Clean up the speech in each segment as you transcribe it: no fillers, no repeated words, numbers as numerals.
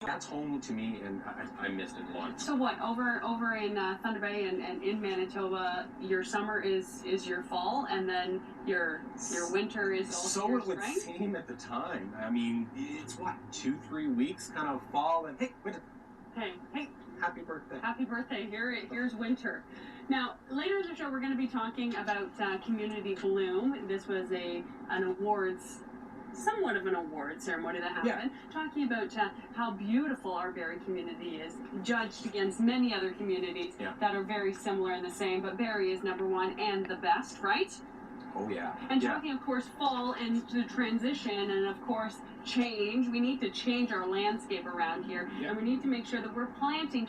That's home to me, and I missed it a lot. So what, over in Thunder Bay and in Manitoba, your summer is your fall, and then your winter is also So your it would spring? seem at the time. I mean, it's what, 2-3 weeks, kind of fall, and hey, winter. Hey, Happy birthday. happy birthday. Here's winter. Now, later in the show, we're going to be talking about Community Bloom. This was somewhat of an award ceremony that happened, talking about how beautiful our Barrie community is, judged against many other communities that are very similar and the same, but Barrie is number one and the best, right? Oh, yeah. And talking, of course, fall and the transition and, of course, change. We need to change our landscape around here, and we need to make sure that we're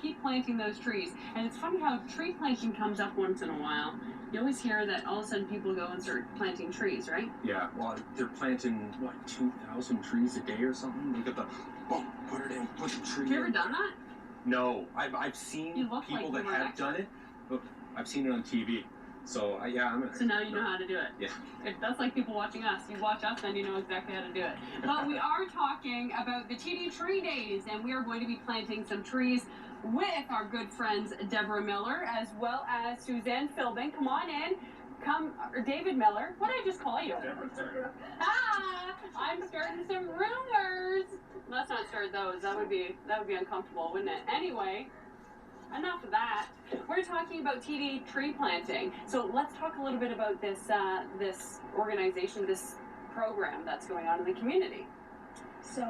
keep planting those trees. And it's funny how tree planting comes up once in a while. You always hear that all of a sudden people go and start planting trees, right? Yeah, well, they're planting, 2,000 trees a day or something? They get the, put it in, put the tree in. Have you ever done that? No, I've seen people that have done it, but I've seen it on TV. So, I'm going to... So now you know how to do it. Yeah. If that's like people watching us. You watch us, then you know exactly how to do it. But we are talking about the TD Tree Days, and we are going to be planting some trees with our good friends Deborah Miller, as well as Suzanne Philbin. Come on in. Or David Miller. What did I just call you? Deborah. I'm starting some rumors. Let's not start those. That would be uncomfortable, wouldn't it? Anyway, enough of that. We're talking about TD tree planting. So let's talk a little bit about this this organization, this program that's going on in the community. So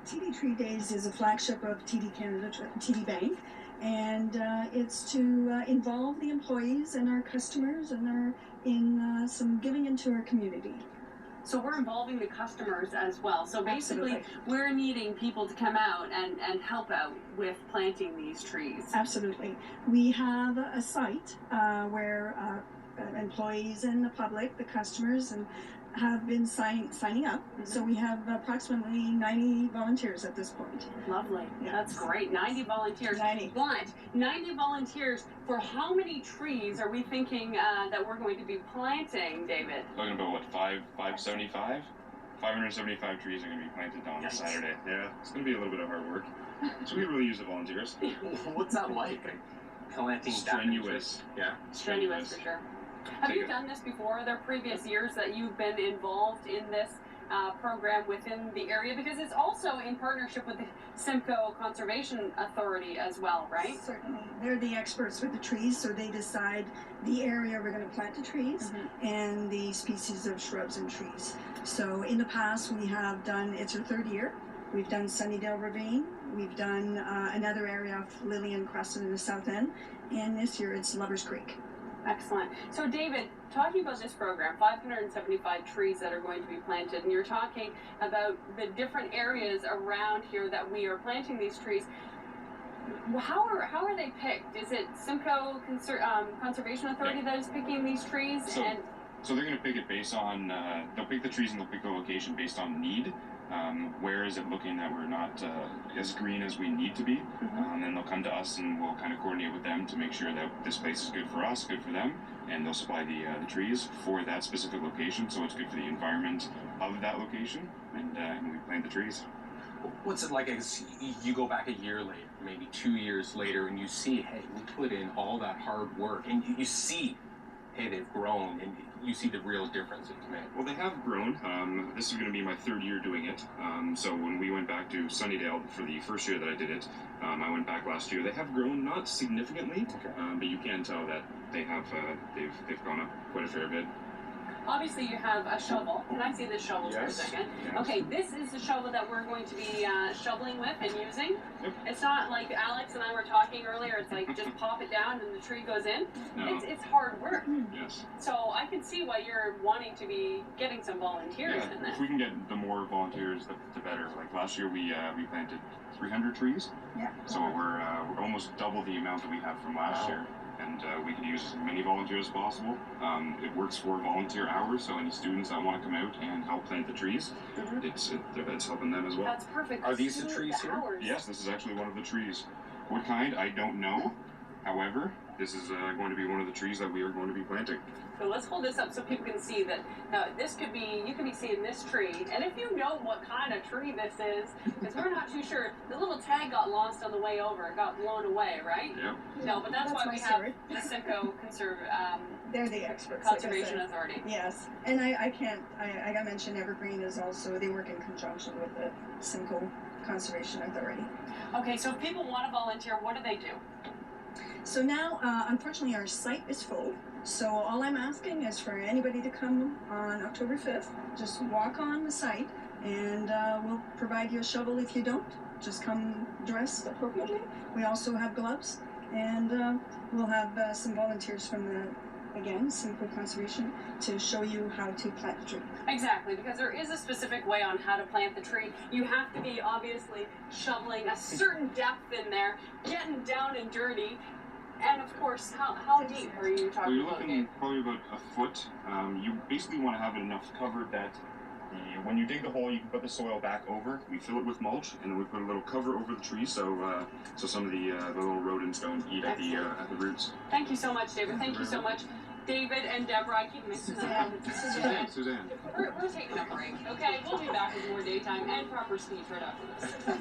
TD Tree Days is a flagship of TD Canada, TD Bank, and it's to involve the employees and our customers and in some giving into our community. So we're involving the customers as well. So basically, we're needing people to come out and help out with planting these trees. Absolutely. We have a site where employees and the public, the customers, and have been signing up. So we have approximately 90 volunteers at this point. Lovely. Yes. That's great. 90 volunteers. 90. But 90 volunteers for how many trees are we thinking that we're going to be planting, David? Talking about what, 575? 575 trees are going to be planted on Saturday. Yeah, it's going to be a little bit of hard work. So we really use the volunteers. What's that like? Planting strenuous. Yeah. Strenuous for sure. Have you done this before? Are there previous years that you've been involved in this program within the area? Because it's also in partnership with the Simcoe Conservation Authority as well, right? Certainly. They're the experts with the trees, so they decide the area we're going to plant the trees and the species of shrubs and trees. So in the past we have done, it's our third year, we've done Sunnydale Ravine, we've done another area of Lillian Crescent in the south end, and this year it's Lovers Creek. Excellent. So David, talking about this program, 575 trees that are going to be planted, and you're talking about the different areas around here that we are planting these trees. How are they picked? Is it Simcoe Conservation Authority that is picking these trees? So they're going to pick it based on, they'll pick the trees and they'll pick the location based on need. Where is it looking that we're not as green as we need to be? And then they'll come to us and we'll kind of coordinate with them to make sure that this place is good for us, good for them, and they'll supply the trees for that specific location, so it's good for the environment of that location, and we plant the trees. What's it like as you go back a year later, maybe 2 years later, and you see, hey, we put in all that hard work, and you see, hey, they've grown, and you see the real difference it's made? Well, they have grown. This is going to be my third year doing it. So when we went back to Sunnydale for the first year that I did it, I went back last year. They have grown, not significantly, but you can tell that they have they've gone up quite a fair bit. Obviously, you have a shovel. Can I see the shovel for a second? Yes. Okay, this is the shovel that we're going to be shoveling with and using. Yep. It's not like Alex and I were talking earlier. It's like just pop it down and the tree goes in. No. It's hard work. Yes. So I can see why you're wanting to be getting some volunteers in this. If we can get the more volunteers, the better. Like last year, we planted 300 trees. Yeah. So we're almost double the amount that we had from last year. And we can use as many volunteers as possible. It works for volunteer hours, so any students that want to come out and help plant the trees, it's helping them as well. That's perfect. Are these the trees here? Hours. Yes, this is actually one of the trees. What kind, I don't know. However, this is going to be one of the trees that we are going to be planting. So let's hold this up so people can see that. Now, this could be, you could be seeing this tree, and if you know what kind of tree this is, because we're not too sure, the little tag got lost on the way over, it got blown away, right? Yep. No, but that's why my we story. have the Simcoe They're the experts. like I Conservation said. Authority. Yes, and I got mentioned Evergreen is also, they work in conjunction with the Simcoe Conservation Authority. Okay, so if people want to volunteer, what do they do? So now, unfortunately, our site is full. So all I'm asking is for anybody to come on October 5th. Just walk on the site, and we'll provide you a shovel if you don't. Just come dressed appropriately. We also have gloves, and we'll have some volunteers from the, again, Simcoe Conservation to show you how to plant the tree. Exactly, because there is a specific way on how to plant the tree. You have to be obviously shoveling a certain depth in there, getting down and dirty. And of course, how deep are you So talking you're about? looking probably about a foot. You basically want to have it enough covered that when you dig the hole, you can put the soil back over. We fill it with mulch, and then we put a little cover over the tree so some of the little rodents don't eat at the roots. Thank you so much, David. Thank you so much. David and Deborah, I keep mixing them up. Suzanne. We're taking a break, okay? We'll be back with more daytime and proper speech right after this.